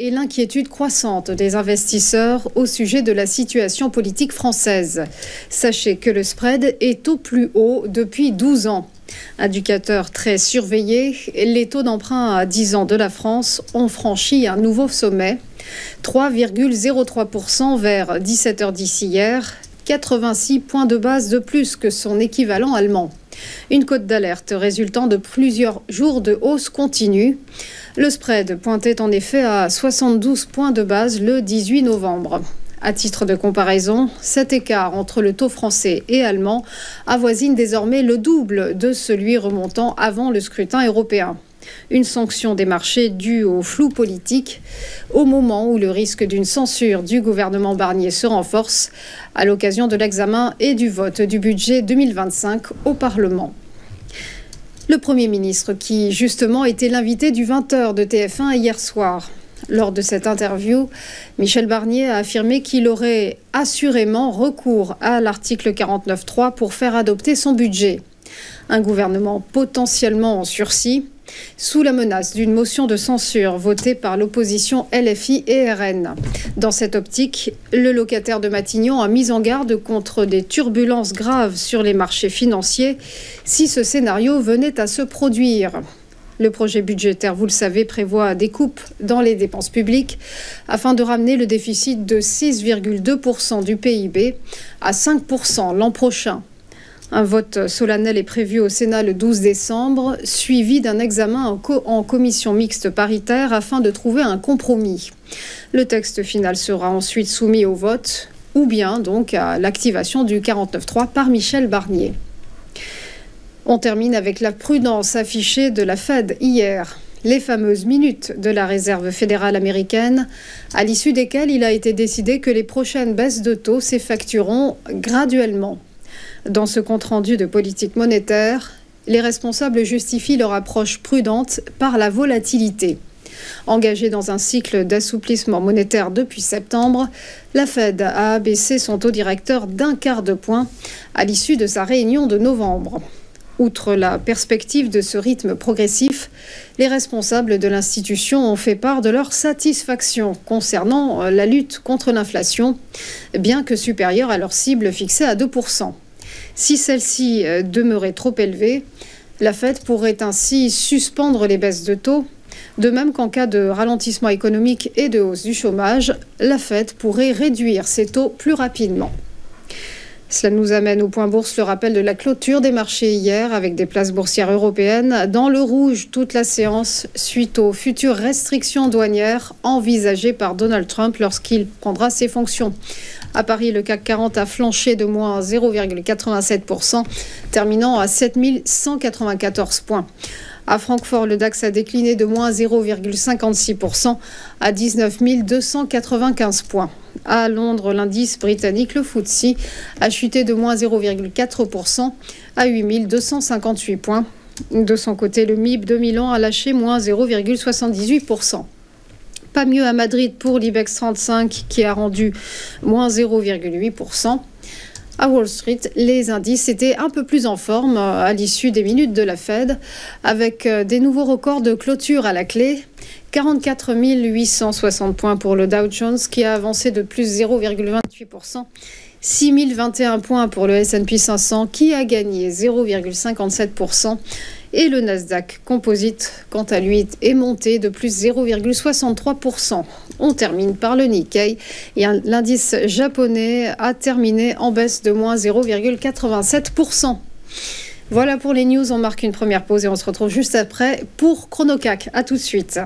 Et l'inquiétude croissante des investisseurs au sujet de la situation politique française. Sachez que le spread est au plus haut depuis 12 ans. Indicateur très surveillé, les taux d'emprunt à 10 ans de la France ont franchi un nouveau sommet. 3,03% vers 17h10 hier, 86 points de base de plus que son équivalent allemand. Une cote d'alerte résultant de plusieurs jours de hausse continue. Le spread pointait en effet à 72 points de base le 18 novembre. À titre de comparaison, cet écart entre le taux français et allemand avoisine désormais le double de celui remontant avant le scrutin européen. Une sanction des marchés due au flou politique au moment où le risque d'une censure du gouvernement Barnier se renforce à l'occasion de l'examen et du vote du budget 2025 au Parlement. Le Premier ministre qui justement était l'invité du 20h de TF1 hier soir. Lors de cette interview, Michel Barnier a affirmé qu'il aurait assurément recours à l'article 49.3 pour faire adopter son budget. Un gouvernement potentiellement en sursis, sous la menace d'une motion de censure votée par l'opposition LFI et RN. Dans cette optique, le locataire de Matignon a mis en garde contre des turbulences graves sur les marchés financiers si ce scénario venait à se produire. Le projet budgétaire, vous le savez, prévoit des coupes dans les dépenses publiques afin de ramener le déficit de 6,2% du PIB à 5% l'an prochain. Un vote solennel est prévu au Sénat le 12 décembre, suivi d'un examen en commission mixte paritaire afin de trouver un compromis. Le texte final sera ensuite soumis au vote, ou bien donc à l'activation du 49.3 par Michel Barnier. On termine avec la prudence affichée de la Fed hier. Les fameuses minutes de la Réserve fédérale américaine, à l'issue desquelles il a été décidé que les prochaines baisses de taux s'effectueront graduellement. Dans ce compte-rendu de politique monétaire, les responsables justifient leur approche prudente par la volatilité. Engagée dans un cycle d'assouplissement monétaire depuis septembre, la Fed a abaissé son taux directeur d'1/4 de point à l'issue de sa réunion de novembre. Outre la perspective de ce rythme progressif, les responsables de l'institution ont fait part de leur satisfaction concernant la lutte contre l'inflation, bien que supérieure à leur cible fixée à 2%. Si celle-ci demeurait trop élevée, la Fed pourrait ainsi suspendre les baisses de taux. De même qu'en cas de ralentissement économique et de hausse du chômage, la Fed pourrait réduire ses taux plus rapidement. Cela nous amène au point bourse, le rappel de la clôture des marchés hier avec des places boursières européennes dans le rouge toute la séance suite aux futures restrictions douanières envisagées par Donald Trump lorsqu'il prendra ses fonctions. À Paris, le CAC 40 a flanché de moins 0,87%, terminant à 7194 points. À Francfort, le DAX a décliné de moins 0,56% à 19 295 points. À Londres, l'indice britannique, le FTSE, a chuté de moins 0,4% à 8 258 points. De son côté, le MIB de Milan a lâché moins 0,78%. Pas mieux à Madrid pour l'IBEX 35 qui a rendu moins 0,8%. À Wall Street, les indices étaient un peu plus en forme à l'issue des minutes de la Fed, avec des nouveaux records de clôture à la clé. 44 860 points pour le Dow Jones qui a avancé de plus 0,28%. 6 021 points pour le S&P 500 qui a gagné 0,57%. Et le Nasdaq Composite, quant à lui, est monté de plus 0,63%. On termine par le Nikkei et l'indice japonais a terminé en baisse de moins 0,87%. Voilà pour les news, on marque une première pause et on se retrouve juste après pour Chrono CAC. À tout de suite.